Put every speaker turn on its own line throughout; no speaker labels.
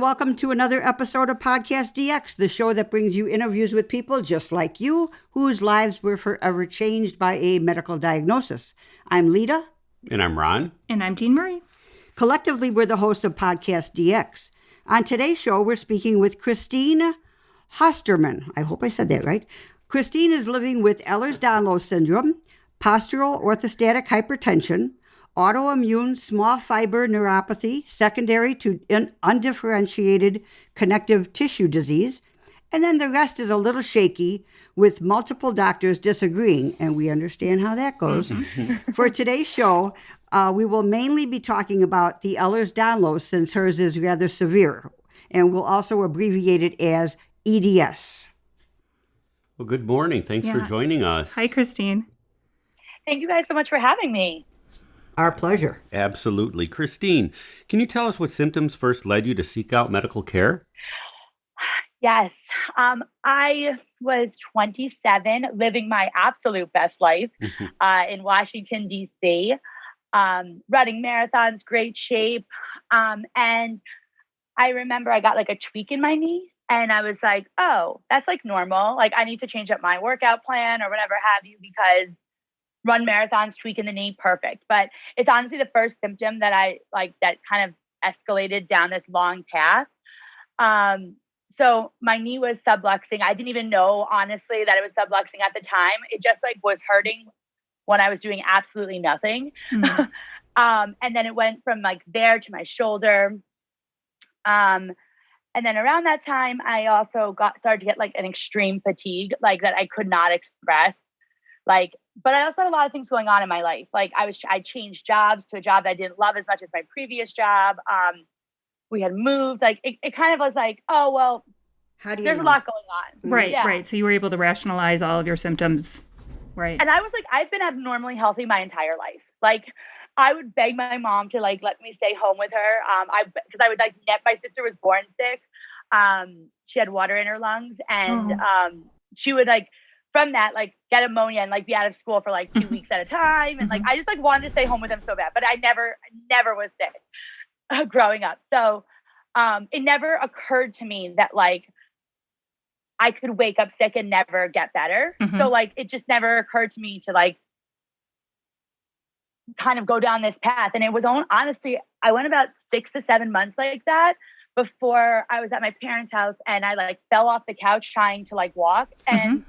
welcome to another episode of PodcastDX, the show that brings you interviews with people just like you, whose lives were forever changed by a medical diagnosis. I'm Lita.
And I'm Ron.
And I'm Jean Marie.
Collectively, we're the hosts of PodcastDX. On today's show, we're speaking with Kristine Hoestermann. I hope I said that right. Kristine is living with Ehlers-Danlos syndrome, postural orthostatic hypertension, autoimmune small fiber neuropathy secondary to undifferentiated connective tissue disease, and then the rest is a little shaky with multiple doctors disagreeing, and we understand how that goes. For today's show, we will mainly be talking about the Ehlers-Danlos since hers is rather severe, and we'll also abbreviate it as EDS.
Well, good morning. Thanks for joining us.
Hi, Kristine.
Thank you guys so much for having me.
Our pleasure.
Absolutely. Kristine, can you tell us what symptoms first led you to seek out medical care?
Yes. I was 27, living my absolute best life in Washington, D.C., running marathons, great shape. And I remember I got like a tweak in my knee and I was like, oh, that's like normal. Like I need to change up my workout plan or whatever have you because run marathons, tweak in the knee, perfect. But it's honestly the first symptom that I like that kind of escalated down this long path. So my knee was subluxing. I didn't even know, honestly, that it was subluxing at the time. It just like was hurting when I was doing absolutely nothing. And then it went from like there to my shoulder. And then around that time, I also started to get like an extreme fatigue, like that I could not express. But I also had a lot of things going on in my life. Like I changed jobs to a job that I didn't love as much as my previous job. We had moved. Like it kind of was like, oh well, there's a lot going on.
Right, right. So you were able to rationalize all of your symptoms, right?
And I was like, I've been abnormally healthy my entire life. Like I would beg my mom to like let me stay home with her. Because I would like my sister was born sick. She had water in her lungs, and she would like. From that, like get pneumonia and like be out of school for like 2 weeks at a time. And like, I just like wanted to stay home with him so bad, but I never was sick growing up. So it never occurred to me that like I could wake up sick and never get better. So like, it just never occurred to me to like kind of go down this path. And it was honestly, I went about 6 to 7 months like that before I was at my parents' house and I like fell off the couch trying to like walk and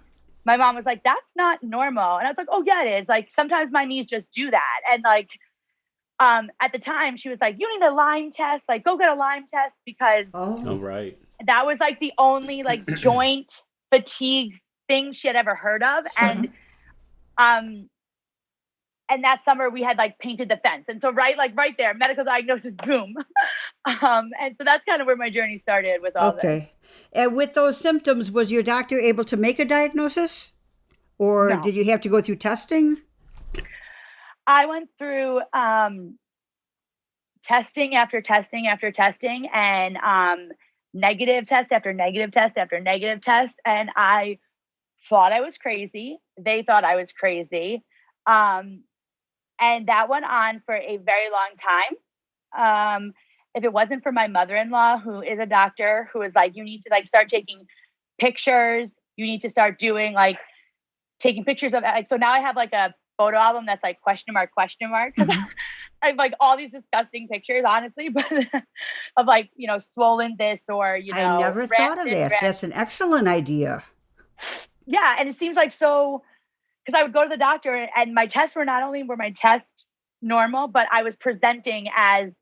my mom was like, that's not normal. And I was like, oh yeah, it is. Like sometimes my knees just do that. And like, at the time she was like, you need a Lyme test, like go get a Lyme test because
Right.
That was like the only like joint fatigue thing she had ever heard of. And that summer we had like painted the fence. And so right there, medical diagnosis, boom. And so that's kind of where my journey started with all this.
And with those symptoms, was your doctor able to make a diagnosis? Or did you have to go through testing?
I went through testing after testing after testing and negative test after negative test after negative test. And I thought I was crazy. They thought I was crazy. And that went on for a very long time. If it wasn't for my mother-in-law, who is a doctor, who was like, you need to like start taking pictures. You need to start doing like taking pictures of like, so now I have like a photo album that's like question mark. I have like all these disgusting pictures, honestly, but of like, you know, swollen this or, you know.
I never thought of that. That's an excellent idea.
Yeah. And it seems like so, because I would go to the doctor and my tests were not only were my tests normal, but I was presenting as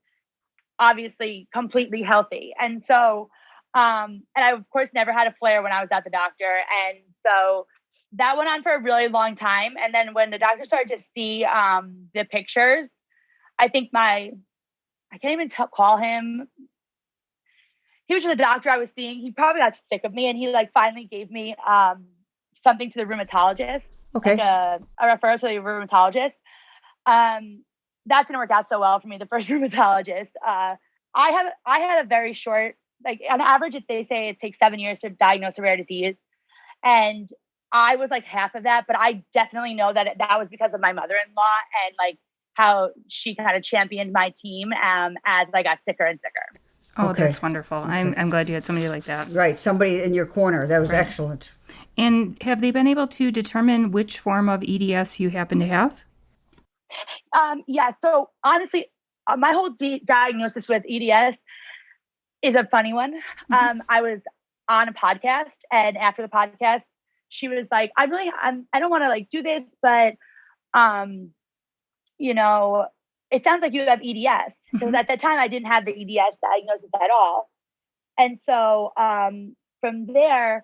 obviously completely healthy. And so, and I of course never had a flare when I was at the doctor. And so that went on for a really long time. And then when the doctor started to see the pictures, I think I can't even call him. He was just a doctor I was seeing. He probably got sick of me and he like finally gave me something to the rheumatologist.
Okay.
Like a referral to the rheumatologist. That didn't work out so well for me, the first rheumatologist. I had a very short, like on average, they say it takes 7 years to diagnose a rare disease. And I was like half of that, but I definitely know that that was because of my mother-in-law and like how she kind of championed my team as I got sicker and sicker.
Oh,
Okay.
that's wonderful. I'm glad you had somebody like that.
Right. Somebody in your corner. That was excellent.
And have they been able to determine which form of EDS you happen to have?
Yeah. So honestly, my whole diagnosis with EDS is a funny one. I was on a podcast, and after the podcast, she was like, I don't want to like do this, but, you know, it sounds like you have EDS, because at that time I didn't have the EDS diagnosis at all. And so, from there,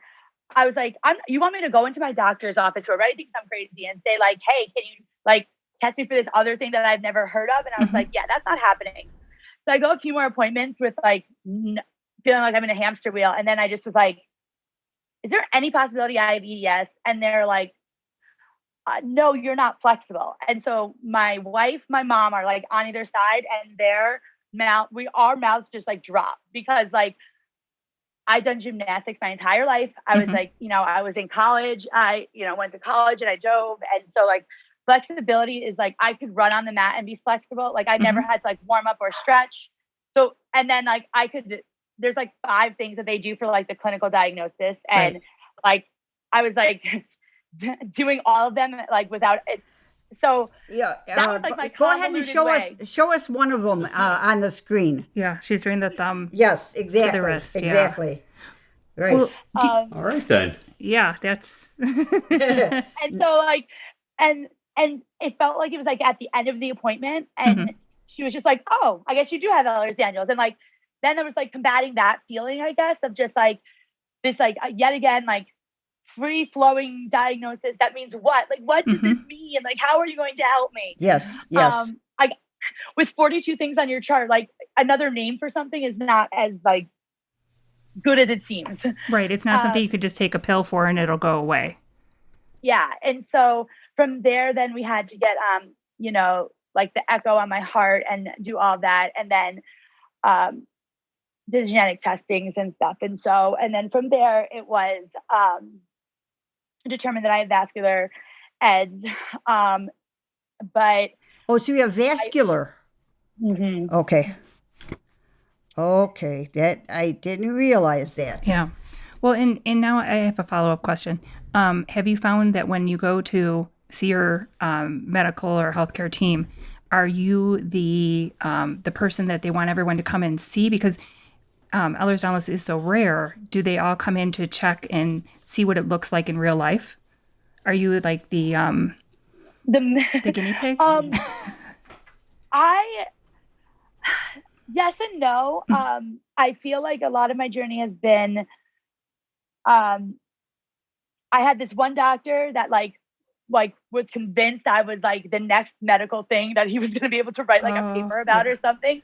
I was like, you want me to go into my doctor's office who already thinks I'm crazy and say like, hey, can you like test me for this other thing that I've never heard of? And I was like, yeah, that's not happening. So I go a few more appointments with like feeling like I'm in a hamster wheel. And then I just was like, is there any possibility I have EDS? And they're like, no, you're not flexible. And so my wife, my mom are like on either side, and our mouths just like drop, because like I've done gymnastics my entire life. I was like, I was in college. I, went to college and I dove. And so like flexibility is like, I could run on the mat and be flexible. Like I never had to like warm up or stretch. So, and then like there's like 5 things that they do for like the clinical diagnosis. And like, I was like doing all of them like without it. So
yeah,
that was like my
go ahead and show us one of them on the screen.
Yeah, she's doing the thumb.
Yes, exactly.
To the wrist,
exactly. Yeah. Right.
Well,
All right then.
Yeah, that's.
And so like, and it felt like it was like at the end of the appointment, and she was just like, "Oh, I guess you do have Ehlers Danlos," and like then there was like combating that feeling, I guess, of just like this like yet again like free flowing diagnosis. That means what? Like, what does this mean? Like, how are you going to help me?
Yes.
With 42 things on your chart, like another name for something is not as like good as it seems.
Right. It's not something you could just take a pill for and it'll go away.
Yeah. And so from there, then we had to get, like the echo on my heart and do all that. And then, the genetic testings and stuff. And so, and then from there it was, determined that I have vascular EDS. But
so you have vascular. Okay. That I didn't realize that.
Yeah. Well, and now I have a follow-up question. Have you found that when you go to see your medical or healthcare team, are you the person that they want everyone to come and see? Because Ehlers-Danlos is so rare. Do they all come in to check and see what it looks like in real life? Are you like the guinea pig?
Yes and no. I feel like a lot of my journey has been, I had this one doctor that like was convinced I was like the next medical thing that he was going to be able to write like a paper about or something.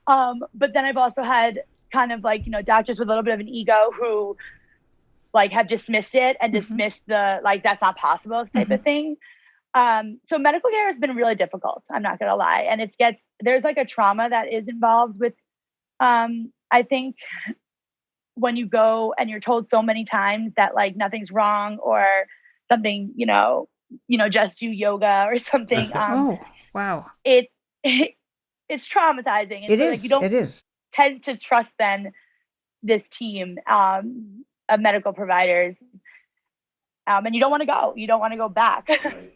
But then I've also had kind of like, doctors with a little bit of an ego who like have dismissed it and dismissed the, like, that's not possible type of thing. So medical care has been really difficult. I'm not going to lie. And there's like a trauma that is involved with, I think when you go and you're told so many times that like nothing's wrong or something, just do yoga or something.
Oh, wow.
It's traumatizing.
It is.
Like you don't
It is.
tend to trust then this team of medical providers. And you don't want to go. You don't want to go back.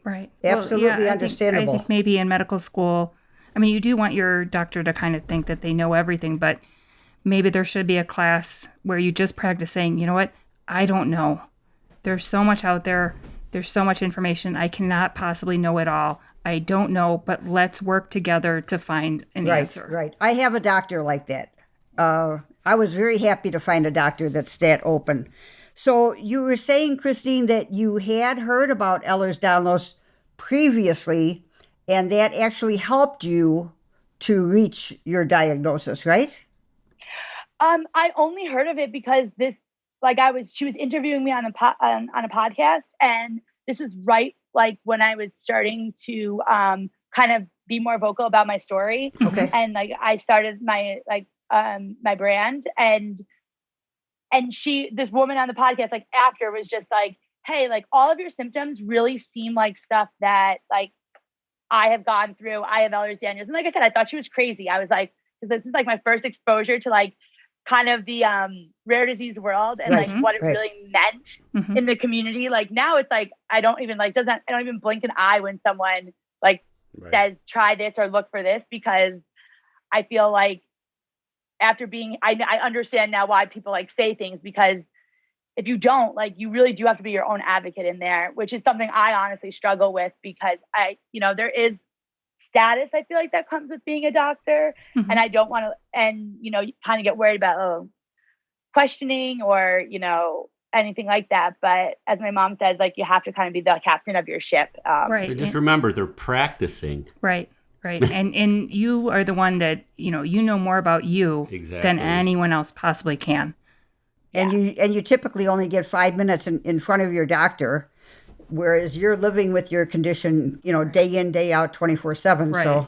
Right.
Absolutely understandable.
I think maybe in medical school, I mean, you do want your doctor to kind of think that they know everything, but maybe there should be a class where you just practice saying, you know what, I don't know. There's so much out there. There's so much information. I cannot possibly know it all. I don't know, but let's work together to find an answer.
Right. I have a doctor like that. I was very happy to find a doctor that's that open. So you were saying, Kristine, that you had heard about Ehlers-Danlos previously, and that actually helped you to reach your diagnosis, right?
I only heard of it because she was interviewing me on a podcast, and this was right like when I was starting to kind of be more vocal about my story.
Okay.
And like I started my my brand, and this woman on the podcast like after was just like, hey, like all of your symptoms really seem like stuff that like I have gone through. I have Ehlers-Danlos. And like I said, I thought she was crazy. I was like, because this is like my first exposure to like kind of the rare disease world and
Right.
like what it
Right.
really meant in the community. Like now it's like I don't even blink an eye when someone like says try this or look for this, because I feel like after being I understand now why people like say things, because if you don't, like, you really do have to be your own advocate in there, which is something I honestly struggle with, because there is status, I feel like, that comes with being a doctor. And I don't want to, and, you kind of get worried about questioning or, anything like that. But as my mom says, like, you have to kind of be the captain of your ship.
Right.
But just remember, they're practicing.
Right. And you are the one that, you know more about you than anyone else possibly can.
And you typically only get 5 minutes in front of your doctor, whereas you're living with your condition, day in, day out, 24/7.
Right.
So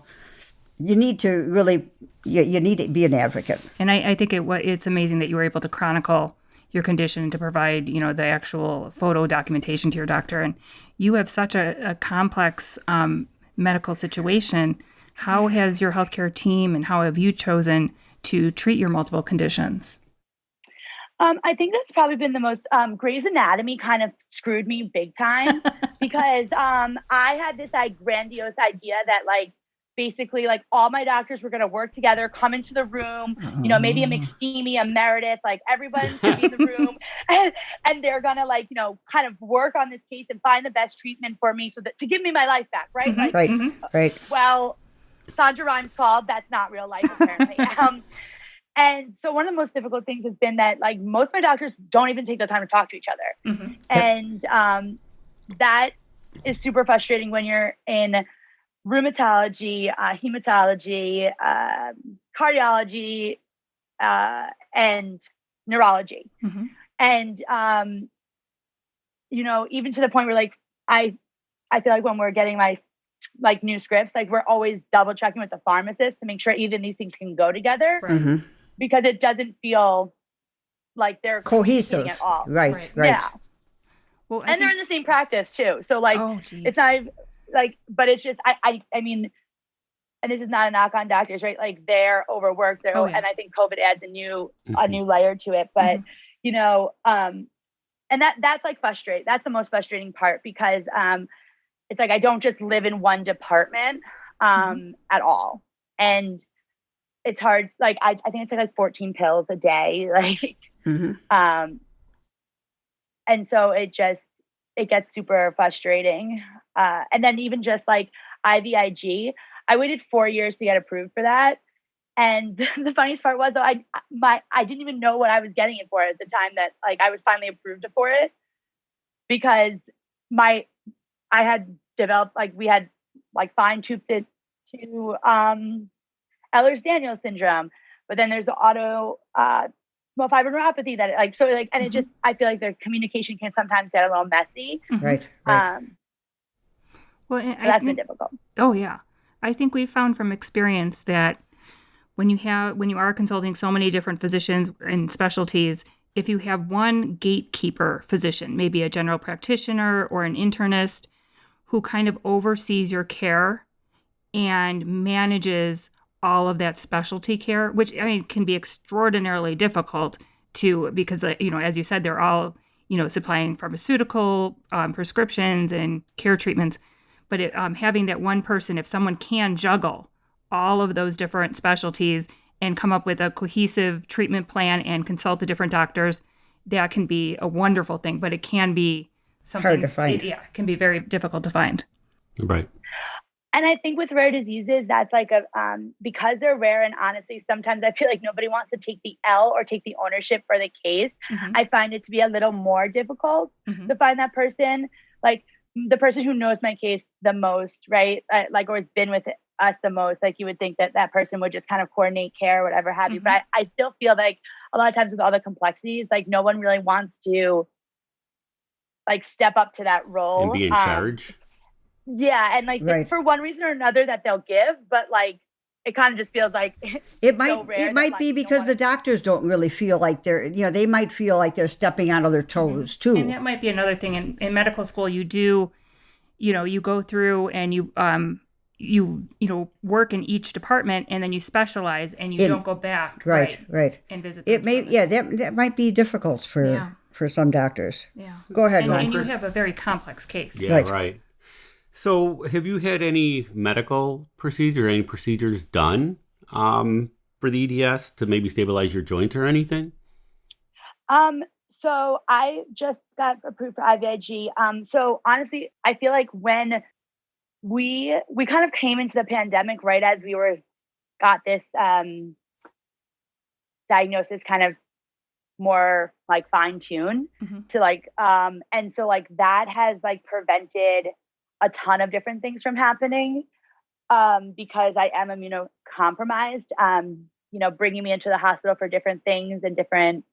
you need to really, you need to be an advocate.
And I think it's amazing that you were able to chronicle your condition to provide, the actual photo documentation to your doctor. And you have such a complex medical situation. How has your healthcare team and how have you chosen to treat your multiple conditions?
I think that's probably been the most, Grey's Anatomy kind of screwed me big time because I had this grandiose idea that basically all my doctors were going to work together, come into the room, maybe a McSteamy, a Meredith, everyone's going to be in the room and they're going to kind of work on this case and find the best treatment for me to give me my life back. Right.
Right.
Well, Sandra Rhimes called. That's not real life, apparently. And so one of the most difficult things has been that most of my doctors don't even take the time to talk to each other. And that is super frustrating when you're in rheumatology, hematology, cardiology, and neurology. And, even to the point where I feel like when we're getting my new scripts, we're always double checking with the pharmacist to make sure even these things can go together.
Right.
Because it doesn't feel like they're
cohesive
at all.
Right.
Yeah.
Well,
and they're in the same practice too. So it's not but it's just, I mean, and this is not a knock on doctors, right? They're overworked. And I think COVID adds a new layer to it, but and that's frustrating. That's the most frustrating part because it's I don't just live in one department at all. And it's hard. I think it's 14 pills a day. And so it gets super frustrating. And then even just IVIG, I waited 4 years to get approved for that. And the funniest part was though, I didn't even know what I was getting it for at the time that I was finally approved for it, because I had developed, we had fine-tuned it to Ehlers-Danlos syndrome, but then there's the neuropathy that and it just, I feel like the communication can sometimes get a little messy.
Right.
Well,
so that's been difficult.
Oh yeah. I think we've found from experience that when you are consulting so many different physicians and specialties, if you have one gatekeeper physician, maybe a general practitioner or an internist who kind of oversees your care and manages all of that specialty care, which can be extraordinarily difficult because as you said, they're all supplying pharmaceutical prescriptions and care treatments. But having that one person, if someone can juggle all of those different specialties and come up with a cohesive treatment plan and consult the different doctors, that can be a wonderful thing. But it can be something
hard to find.
It can be very difficult to find.
Right.
And I think with rare diseases, that's because they're rare, and honestly, sometimes I feel like nobody wants to take the L or take the ownership for the case. I find it to be a little more difficult to find that person, the person who knows my case the most, right? Or has been with us the most. You would think that person would just kind of coordinate care or whatever have you. But I still feel a lot of times with all the complexities, no one really wants to step up to that role.
And be in charge.
Yeah, and for one reason or another that they'll give, but it kind of just feels
it might
so rare
it might be because the doctors don't really feel like they're they might feel like they're stepping on other toes too.
And that might be another thing in medical school. You do, you go through and you you work in each department and then you specialize and you don't go back.
Right.
And visit.
It may, that might be difficult for some doctors.
Yeah.
Go ahead, Ron.
And you have a very complex case.
Yeah, right. So have you had any medical procedure, any procedures done for the EDS to maybe stabilize your joints or anything?
So I just got approved for IVIG. So honestly, I feel like when we kind of came into the pandemic right as we got this diagnosis kind of more like fine-tuned to like, and so like that has like prevented a ton of different things from happening because I am immunocompromised, bringing me into the hospital for different things and different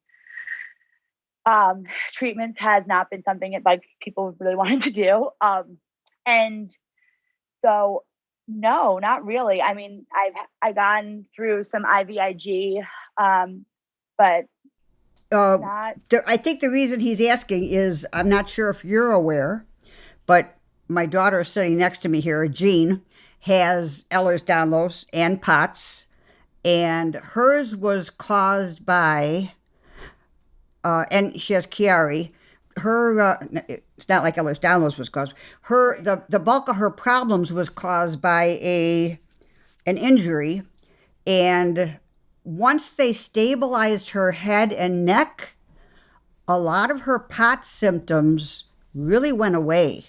treatments has not been something that like people really wanted to do. And so no, not really. I mean, I've gone through some IVIG, but
I think the reason he's asking is, I'm not sure if you're aware, but my daughter sitting next to me here, Jean, has Ehlers, Danlos, and POTS, and hers was caused by, and she has Chiari. Her, it's not like Ehlers, Danlos was caused. The bulk of her problems was caused by an injury, and once they stabilized her head and neck, a lot of her POTS symptoms really went away.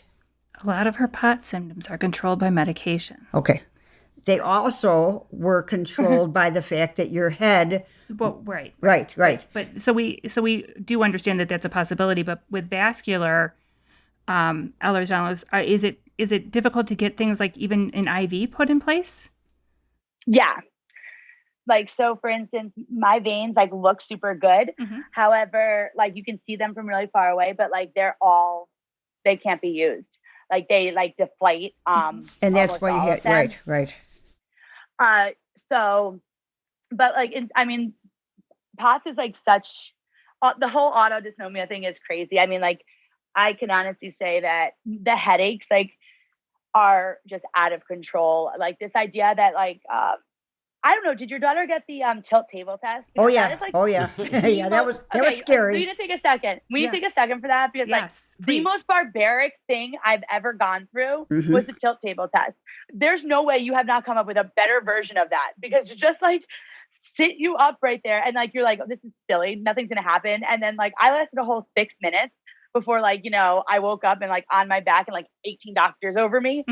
A lot of her POTS symptoms are controlled by medication.
Okay. They also were controlled by the fact that your head...
Well, right. But so we do understand that that's a possibility. But with vascular Ehlers, Danlos, is it difficult to get things like even an IV put in place?
Yeah. Like, so for instance, my veins like look super good. However, like you can see them from really far away, but like they can't be used. Like they like deflate.
And that's why you get, right.
So, but like, POTS is like such, the whole autodysnomia thing is crazy. I mean, like I can honestly say that the headaches like are just out of control. Like this idea that like, I don't know. Did your daughter get the tilt table test?
Because yeah. Yeah, that was scary.
We need to take a second. We need to take a second for that because the most barbaric thing I've ever gone through was the tilt table test. There's no way you have not come up with a better version of that because it's just like sit you up right there and like you're like, oh, this is silly. Nothing's gonna happen. And then like I lasted a whole 6 minutes before like I woke up and like on my back and like 18 doctors over me.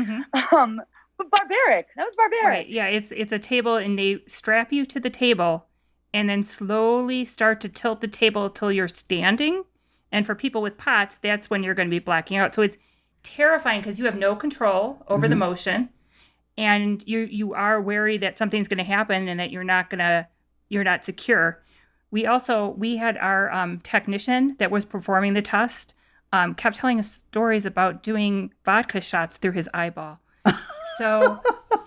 But barbaric. That was barbaric.
Right. Yeah. It's a table and they strap you to the table and then slowly start to tilt the table till you're standing. And for people with POTS, that's when you're going to be blacking out. So it's terrifying because you have no control over the motion and you are wary that something's going to happen and that you're not secure. We had our technician that was performing the test kept telling us stories about doing vodka shots through his eyeball. So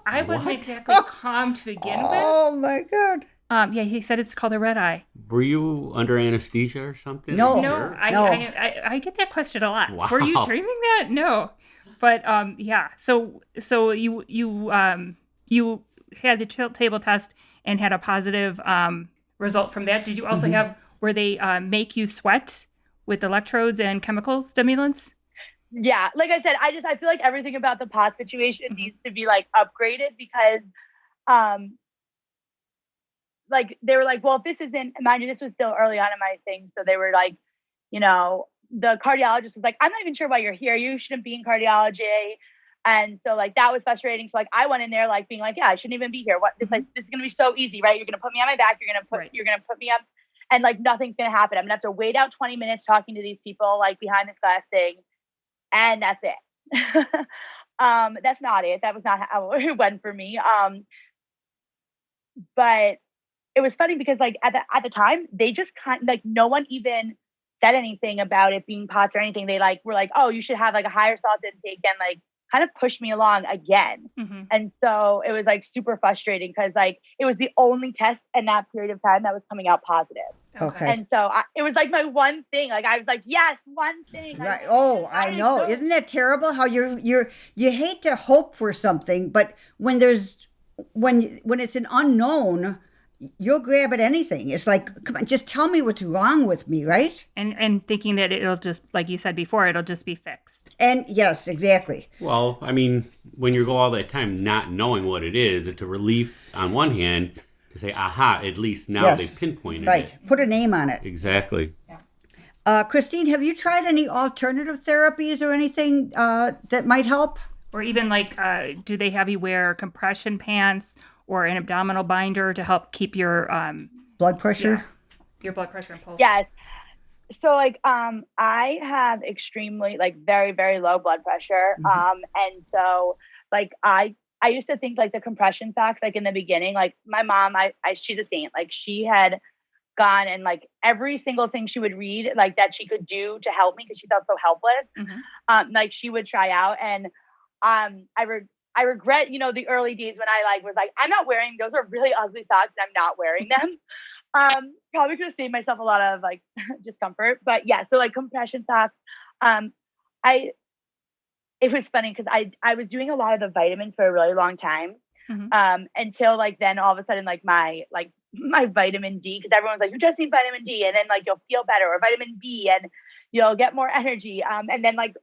I wasn't exactly calm to begin with.
Oh my God.
Yeah, he said it's called a red eye.
Were you under anesthesia or something?
No.
I get that question a lot.
Wow.
Were you dreaming that? No. But yeah. So you had the tilt table test and had a positive result from that. Did you also have where they make you sweat with electrodes and chemical stimulants?
Yeah, like I said, I feel like everything about the POTS situation needs to be like upgraded because, like they were like, well, if this isn't, mind you, this was still early on in my thing, so they were like, the cardiologist was like, I'm not even sure why you're here. You shouldn't be in cardiology, and so like that was frustrating. So like I went in there like being like, yeah, I shouldn't even be here. What this is gonna be so easy, right? You're gonna put me on my back. You're gonna put me up, and like nothing's gonna happen. I'm gonna have to wait out 20 minutes talking to these people like behind this glass thing. And that's it. That's not it. That was not how it went for me. But it was funny because like at the time, they just like no one even said anything about it being POTS or anything. They like were like, oh, you should have like a higher salt intake and like kind of pushed me along again. And so it was like super frustrating because like it was the only test in that period of time that was coming out positive.
Okay.
And so it was like my one thing. Like I was like, yes, one thing.
Right. Oh, I know. Isn't that terrible? How you hate to hope for something, but when it's an unknown, you'll grab at anything. It's like, come on, just tell me what's wrong with me, right?
And thinking that it'll just, like you said before, it'll just be fixed.
And yes, exactly.
Well, I mean, when you go all that time not knowing what it is, it's a relief on one hand to say, aha, at least now they've pinpointed it.
Put a name on it.
Exactly.
Kristine, have you tried any alternative therapies or anything that might help?
Or even like, do they have you wear compression pants or an abdominal binder to help keep your
blood pressure?
Your blood pressure and pulse?
Yes. So like I have extremely like very, very low blood pressure. And so like I used to think like the compression socks, like in the beginning, like my mom, she's a saint. Like she had gone and like every single thing she would read, like that she could do to help me because she felt so helpless. Like she would try out. And I regret, you know, the early days when I like was like, I'm not wearing, those are really ugly socks and I'm not wearing them. Probably could have saved myself a lot of like discomfort, but yeah. So like compression socks, it was funny because I was doing a lot of the vitamins for a really long time. Until like then all of a sudden like my vitamin D, because everyone's like, you just need vitamin D and then like you'll feel better, or vitamin B and you'll get more energy. And then like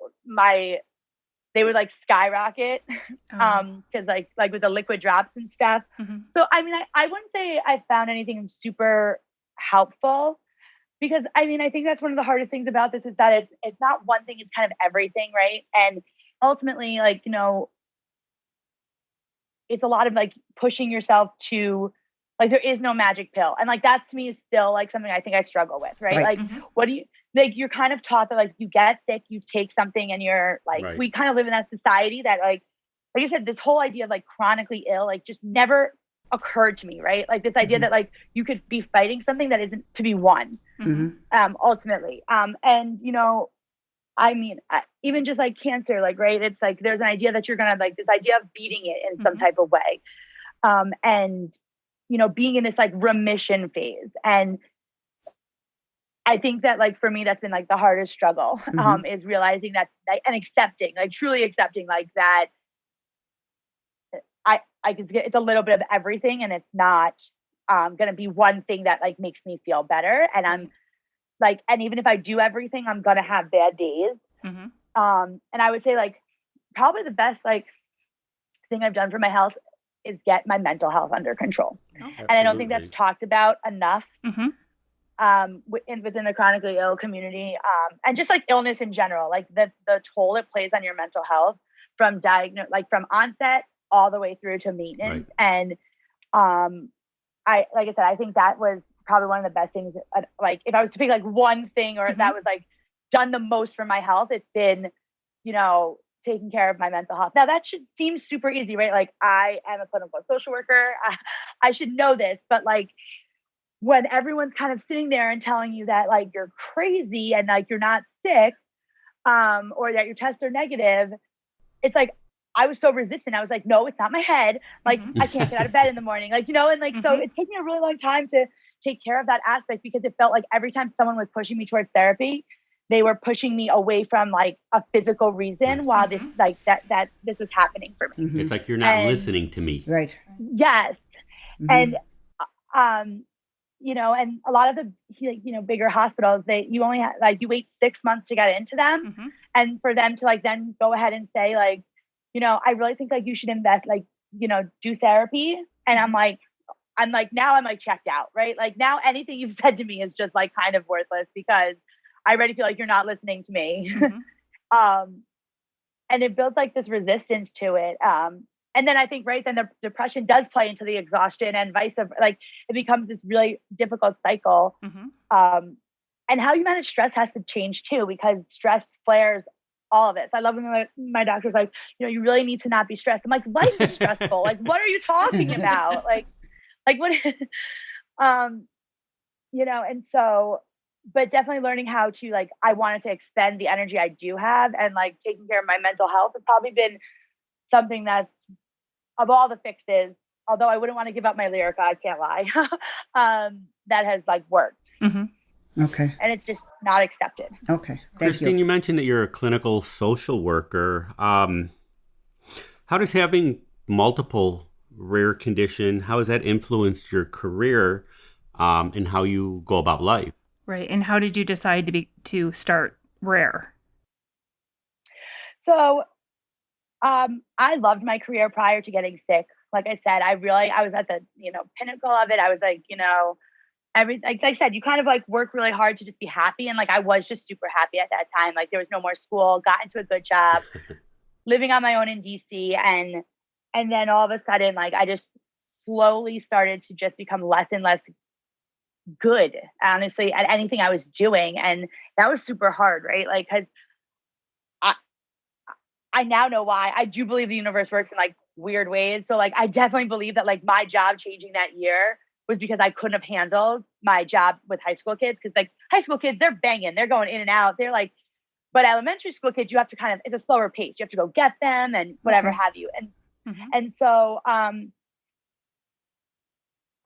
they would like skyrocket because like with the liquid drops and stuff. So I mean I wouldn't say I found anything super helpful, because I mean I think that's one of the hardest things about this is that it's not one thing, it's kind of everything, right? And ultimately, like, you know, it's a lot of like pushing yourself to like, there is no magic pill. And like, that to me is still like something I think I struggle with, right? Like, what do you, like, you're kind of taught that like you get sick, you take something and you're like, we kind of live in that society that like I said, this whole idea of like chronically ill, like just never occurred to me, right? Like this idea that like you could be fighting something that isn't to be won, ultimately. And you know, I mean, even just like cancer, like, right. It's like, there's an idea that you're going to like this idea of beating it in some type of way. And, you know, being in this like remission phase. And I think that like, for me, that's been like the hardest struggle, is realizing that like, and accepting, like truly accepting like that I can get, it's a little bit of everything and it's not going to be one thing that like makes me feel better. And I'm like, and even if I do everything, I'm going to have bad days. And I would say like, probably the best like thing I've done for my health is get my mental health under control. And I don't think that's talked about enough within the chronically ill community, and just like illness in general, like the toll it plays on your mental health from from onset all the way through to maintenance. And like I said, I think that was probably one of the best things. Like if I was to pick like one thing or that was like done the most for my health, it's been, you know, taking care of my mental health. Now that should seem super easy, right? Like I am a quote unquote social worker. I should know this, but like when everyone's kind of sitting there and telling you that like you're crazy and like you're not sick, or that your tests are negative, it's like, I was so resistant. I was like, no, it's not my head. Like I can't get out of bed in the morning. Like, you know, and like, so it took me a really long time to take care of that aspect, because it felt like every time someone was pushing me towards therapy, they were pushing me away from like a physical reason while this like that this was happening for me.
It's like you're not listening to me.
Right.
Yes. And you know, and a lot of the, you know, bigger hospitals, you only have like, you wait 6 months to get into them. And for them to like then go ahead and say like, you know, I really think like you should invest, like, you know, do therapy. And I'm like now I'm like checked out, right? Like now anything you've said to me is just like kind of worthless, because I already feel like you're not listening to me. And it builds like this resistance to it. And then I think, right, then the depression does play into the exhaustion and vice versa. Like it becomes this really difficult cycle. And how you manage stress has to change too, because stress flares all of it. So I love when my doctor's like, you know, you really need to not be stressed. I'm like, life is stressful. Like, what are you talking about? Like what, you know, and so, but definitely learning how to like, I wanted to expend the energy I do have, and like taking care of my mental health has probably been something that's, of all the fixes, although I wouldn't want to give up my Lyrica, I can't lie, that has like worked.
Mm-hmm.
Okay.
And it's just not accepted.
Okay. Thank
Kristine, you mentioned that you're a clinical social worker. How does having multiple rare condition, how has that influenced your career and how you go about life?
Right. And how did you decide to start Rare?
So I loved my career prior to getting sick. Like I said, I was at the, pinnacle of it. I was like, like I said, you kind of like work really hard to just be happy. And like, I was just super happy at that time. Like there was no more school, got into a good job, living on my own in DC. And then all of a sudden, like I just slowly started to just become less and less good, honestly, at anything I was doing. And that was super hard, right? Like, cause I now know why. I do believe the universe works in like weird ways. So like, I definitely believe that like my job changing that year was because I couldn't have handled my job with high school kids. Cause like high school kids, they're banging, they're going in and out. They're like, but elementary school kids, you have to it's a slower pace. You have to go get them and whatever have you. And so,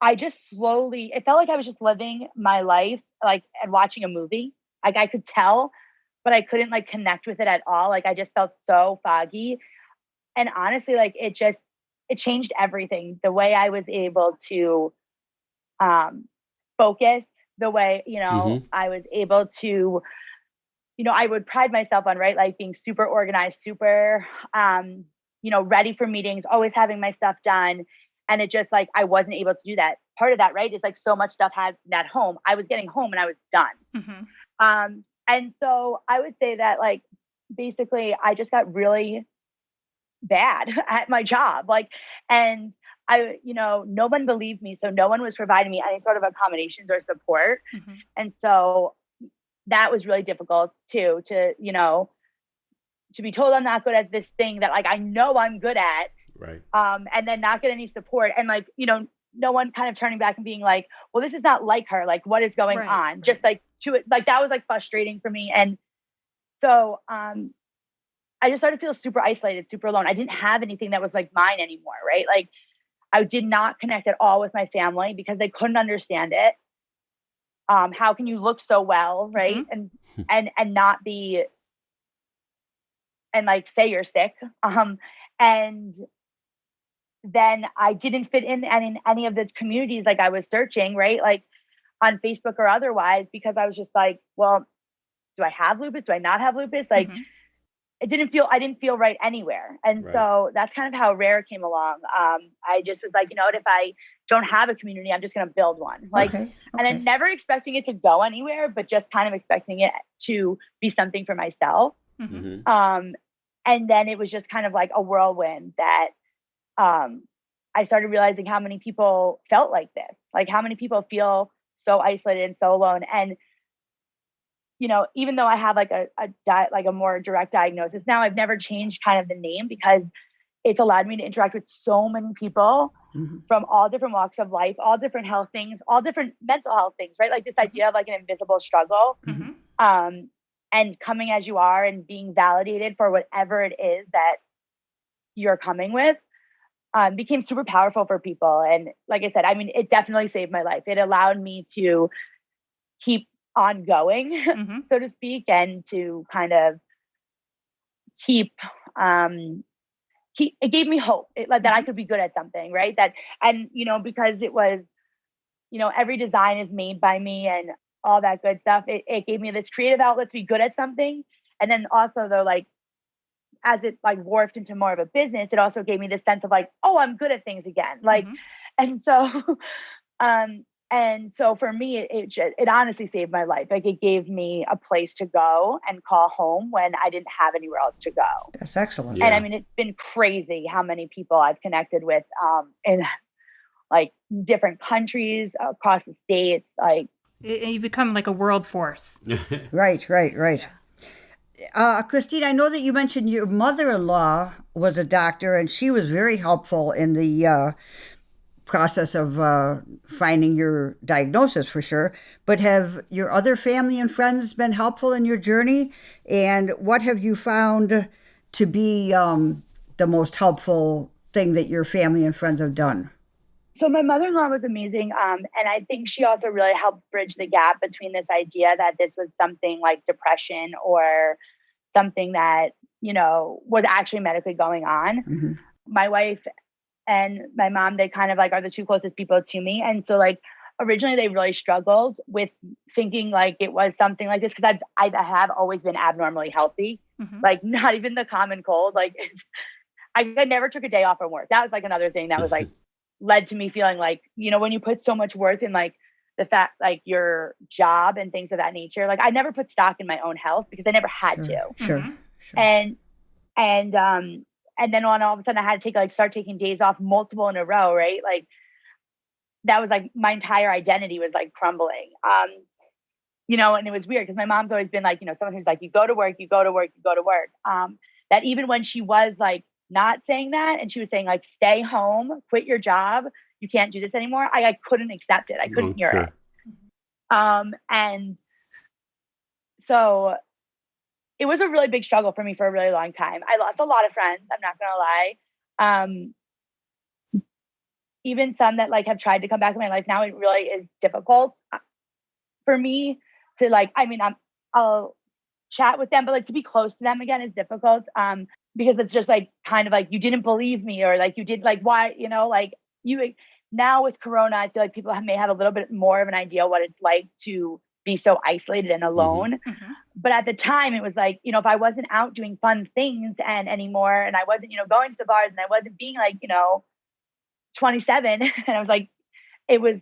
I just slowly, it felt like I was just living my life, like, and watching a movie. Like I could tell, but I couldn't like connect with it at all. Like I just felt so foggy. And honestly, like it changed everything. The way I was able to focus, the way, I was able to, I would pride myself on, right, like being super organized, super, ready for meetings, always having my stuff done. And it just like, I wasn't able to do that. Part of that, right, is like so much stuff had at home. I was getting home and I was done.
Mm-hmm.
And so I would say that like, basically I just got really bad at my job. Like, and I, no one believed me. So no one was providing me any sort of accommodations or support.
Mm-hmm.
And so that was really difficult too, to be told I'm not good at this thing that like, I know I'm good at.
Right.
And then not get any support. And like, no one kind of turning back and being like, well, this is not like her. Like what is going on?
Right.
Just like to it, like that was like frustrating for me. And so, I just started to feel super isolated, super alone. I didn't have anything that was like mine anymore. Right. Like I did not connect at all with my family because they couldn't understand it. How can you look so well? Right.
Mm-hmm.
And not be, and like say you're sick. And then I didn't fit in any of the communities like I was searching, right? Like on Facebook or otherwise, because I was just like, well, do I have lupus? Do I not have lupus? Like I didn't feel right anywhere. And so that's kind of how Rare came along. I just was like, if I don't have a community, I'm just going to build one. Like, and I'm never expecting it to go anywhere, but just kind of expecting it to be something for myself.
Mm-hmm.
And then it was just kind of like a whirlwind that, I started realizing how many people felt like this, like how many people feel so isolated and so alone. And, even though I have like a more direct diagnosis now, I've never changed kind of the name because it's allowed me to interact with so many people from all different walks of life, all different health things, all different mental health things, right? Like this idea of like an invisible struggle, and coming as you are and being validated for whatever it is that you're coming with. Became super powerful for people. And like I said, I mean, it definitely saved my life. It allowed me to keep on going, so to speak, and to kind of keep, it gave me hope that I could be good at something, right? And because it was, every design is made by me and all that good stuff. It gave me this creative outlet to be good at something. And then also though, like, as it like morphed into more of a business, it also gave me this sense of like, oh, I'm good at things again. Like, and so for me, it honestly saved my life. Like it gave me a place to go and call home when I didn't have anywhere else to go.
That's excellent.
Yeah. And I mean, it's been crazy how many people I've connected with, in like different countries across the states. Like
you become like a world force.
Right. Kristine, I know that you mentioned your mother-in-law was a doctor, and she was very helpful in the process of finding your diagnosis for sure. But have your other family and friends been helpful in your journey? And what have you found to be the most helpful thing that your family and friends have done?
So my mother-in-law was amazing. And I think she also really helped bridge the gap between this idea that this was something like depression or something that, was actually medically going on.
Mm-hmm.
My wife and my mom, they kind of like are the two closest people to me. And so like originally they really struggled with thinking like it was something like this because I have always been abnormally healthy, like not even the common cold. Like I never took a day off from work. That was like another thing that was like led to me feeling like, when you put so much worth in like the fact, like your job and things of that nature, like I never put stock in my own health because I never had to.
Sure.
And then all of a sudden I had to start taking days off, multiple in a row. Right. Like that was like my entire identity was like crumbling. And it was weird because my mom's always been like, someone who's like, you go to work, you go to work, you go to work. That even when she was like, not saying that, and she was saying like, stay home, quit your job. You can't do this anymore. I couldn't accept it. I couldn't hear it. And so it was a really big struggle for me for a really long time. I lost a lot of friends. I'm not going to lie. Even some that like have tried to come back in my life now, it really is difficult for me to like, I'll chat with them, but like to be close to them again is difficult. Because it's just like kind of like you didn't believe me or like you did like why like you now with Corona I feel like people may have a little bit more of an idea what it's like to be so isolated and alone. But at the time it was like if I wasn't out doing fun things and anymore and I wasn't going to the bars and I wasn't being like 27 and I was like it was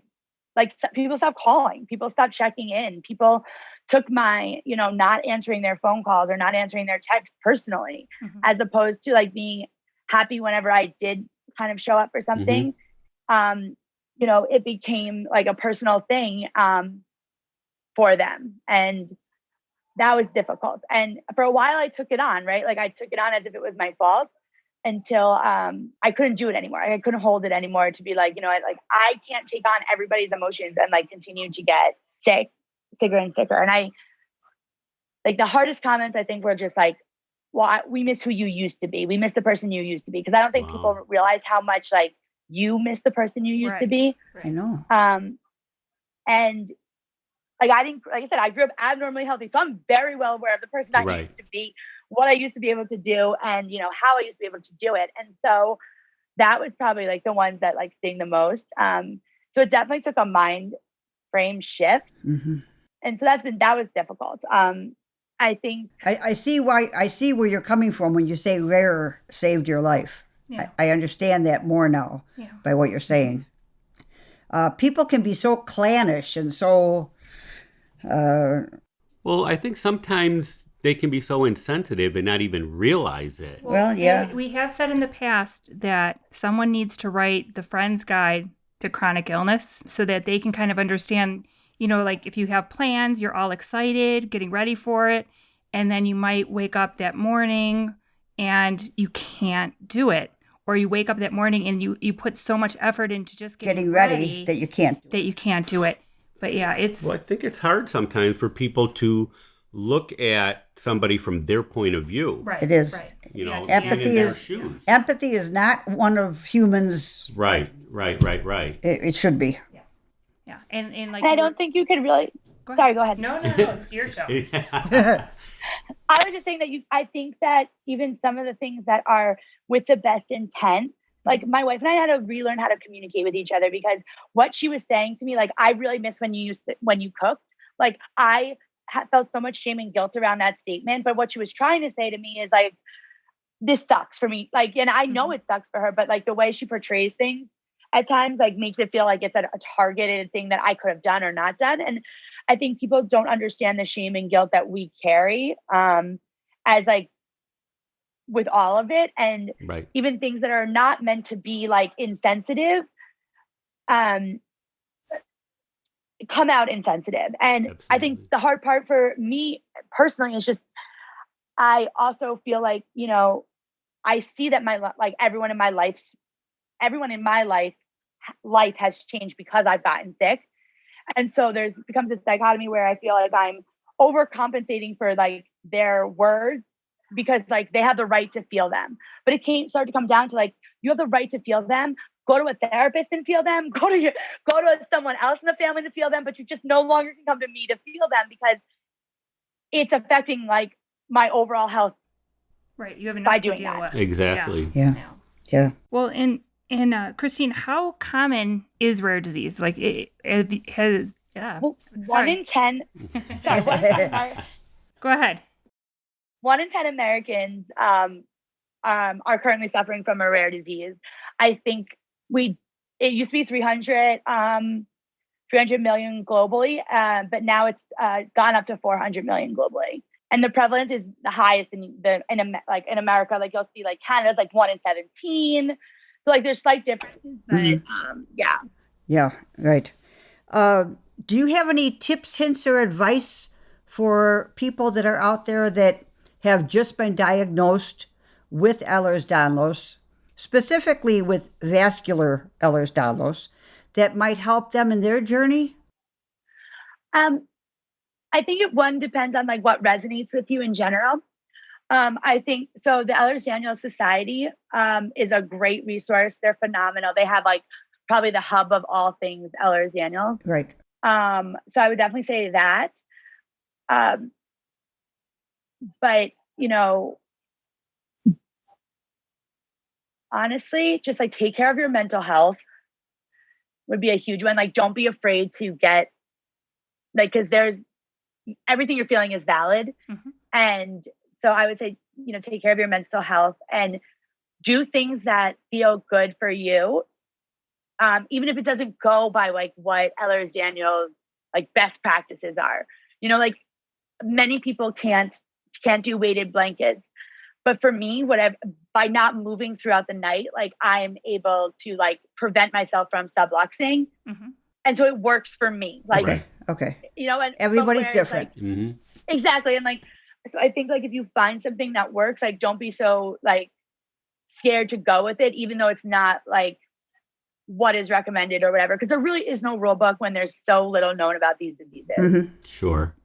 like people stopped calling, people stopped checking in, people took my, not answering their phone calls or not answering their texts personally, as opposed to like being happy whenever I did kind of show up for something. It became like a personal thing for them. And that was difficult. And for a while I took it on, right? Like I took it on as if it was my fault until I couldn't do it anymore. I couldn't hold it anymore to be like, like I can't take on everybody's emotions and like continue to get sicker and sicker. And I like the hardest comments I think were just like, well, we miss who you used to be. We miss the person you used to be. Cause I don't think people realize how much like you miss the person you used to be.
I know.
And like, like I said, I grew up abnormally healthy. So I'm very well aware of the person I used to be, what I used to be able to do and, how I used to be able to do it. And so that was probably like the ones that like sting the most. So it definitely took a mind frame shift. And so that was difficult. I think
I see where you're coming from when you say rare saved your life. Yeah. I understand that more now by what you're saying. People can be so clannish and so.
Well, I think sometimes they can be so insensitive and not even realize it.
Well, yeah.
We have said in the past that someone needs to write the Friend's Guide to Chronic Illness so that they can kind of understand. Like if you have plans, you're all excited, getting ready for it, and then you might wake up that morning and you can't do it. Or you wake up that morning and you put so much effort into just getting ready
that you can't
do it. But yeah,
Well, I think it's hard sometimes for people to look at somebody from their point of view.
Right.
It is.
Right.
Empathy is not one of humans.
Right.
It should be.
Yeah. And like
I don't think you could really Sorry, go ahead.
No, it's your show.
I was just saying that I think that even some of the things that are with the best intent, like my wife and I had to relearn how to communicate with each other because what she was saying to me, like, I really miss when you cooked. Like I felt so much shame and guilt around that statement. But what she was trying to say to me is like, this sucks for me. Like, and I know it sucks for her, but like the way she portrays things at times, like makes it feel like it's a targeted thing that I could have done or not done. And I think people don't understand the shame and guilt that we carry as like with all of it. And even things that are not meant to be like insensitive come out insensitive. And absolutely. I think the hard part for me personally is just, I also feel like, you know, I see that everyone in my life has changed because I've gotten sick. And so becomes this dichotomy where I feel like I'm overcompensating for like their words because like they have the right to feel them. But it can't start to come down to like, you have the right to feel them. Go to a therapist and feel them. Go to someone else in the family to feel them. But you just no longer can come to me to feel them because it's affecting like my overall health.
Right. You have enough
by
to
doing
deal
that.
with.
Exactly.
Yeah.
Well, and Kristine, how common is rare disease? Like it has. Yeah.
Well,
Sorry.
1 in 10. Sorry, 1 in 10.
Go ahead.
1 in 10 Americans are currently suffering from a rare disease. I think it used to be 300 million globally, but now it's gone up to 400 million globally. And the prevalence is the highest in America. Like you'll see like Canada's like 1 in 17. So like there's slight differences, but yeah.
Yeah, right. Do you have any tips, hints, or advice for people that are out there that have just been diagnosed with Ehlers-Danlos, specifically with vascular Ehlers-Danlos, that might help them in their journey?
I think one depends on like what resonates with you in general. I think so. The Ehlers-Danlos Society is a great resource. They're phenomenal. They have like probably the hub of all things Ehlers-Danlos.
Right.
So I would definitely say that. But honestly, just like take care of your mental health would be a huge one. Like, don't be afraid to get like, because there's everything you're feeling is valid.
Mm-hmm.
And so I would say, take care of your mental health and do things that feel good for you. Even if it doesn't go by like what Ehlers-Danlos like best practices are, like many people can't do weighted blankets. But for me, by not moving throughout the night, like I'm able to like prevent myself from subluxing.
Mm-hmm.
And so it works for me. Like,
okay.
And
Everybody's different.
Like, exactly. And like, so I think like if you find something that works, like don't be so like scared to go with it, even though it's not like what is recommended or whatever. Because there really is no rule book when there's so little known about these diseases.
Mm-hmm.
Sure.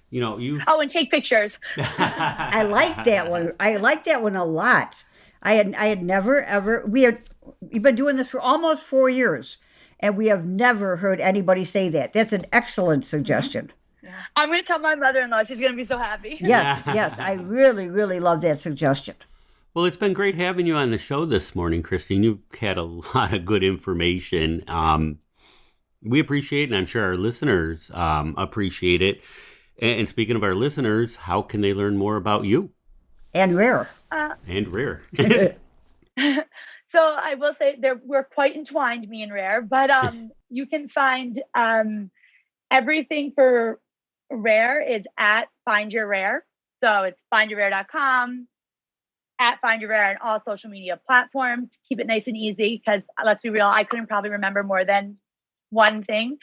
And take pictures.
I like that one. I like that one a lot. I had never ever. We've been doing this for almost 4 years, and we have never heard anybody say that. That's an excellent suggestion.
Yeah. I'm going to tell my mother-in-law. She's going to be so happy.
Yes. I really, really love that suggestion.
Well, it's been great having you on the show this morning, Kristine. You've had a lot of good information. We appreciate it, and I'm sure our listeners appreciate it. And speaking of our listeners, how can they learn more about you?
And Rare.
So I will say we're quite entwined, me and Rare, but you can find everything for Rare is at FindYourRare. So it's FindYourRare.com, at FindYourRare on all social media platforms. Keep it nice and easy because let's be real, I couldn't probably remember more than one thing.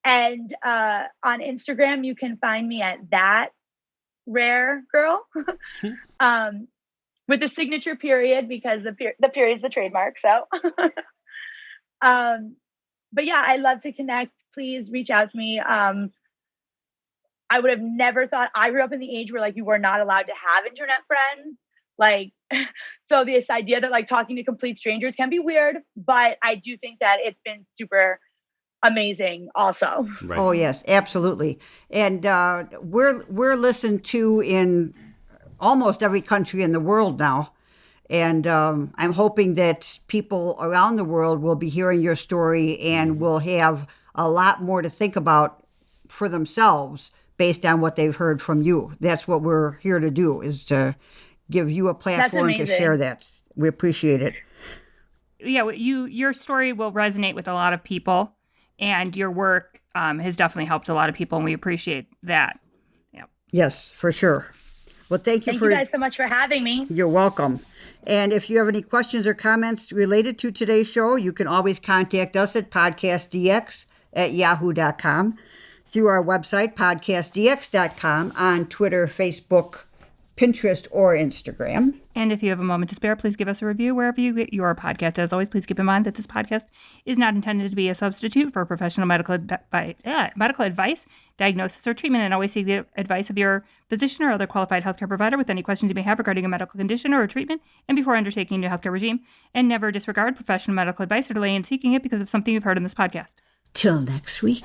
And on Instagram, you can find me at that rare girl with the signature period because the period is the trademark. So, but yeah, I love to connect. Please reach out to me. I would have never thought. I grew up in the age where like you were not allowed to have internet friends. Like, so this idea that like talking to complete strangers can be weird, but I do think that it's been super amazing also.
Right.
Oh yes, absolutely. And we're listened to in almost every country in the world now. And I'm hoping that people around the world will be hearing your story and will have a lot more to think about for themselves based on what they've heard from you. That's what we're here to do, is to give you a platform to share that. We appreciate it.
Yeah, your story will resonate with a lot of people. And your work has definitely helped a lot of people, and we appreciate that. Yeah.
Yes, for sure. Well, thank you
guys so much for having me.
You're welcome. And if you have any questions or comments related to today's show, you can always contact us at PodcastDX@yahoo.com, through our website, PodcastDX.com, on Twitter, Facebook, Pinterest, or Instagram.
And if you have a moment to spare, please give us a review wherever you get your podcast. As always, please keep in mind that this podcast is not intended to be a substitute for professional medical advice, diagnosis, or treatment, and always seek the advice of your physician or other qualified healthcare provider with any questions you may have regarding a medical condition or a treatment and before undertaking a new healthcare regime. And never disregard professional medical advice or delay in seeking it because of something you've heard in this podcast.
Till next week.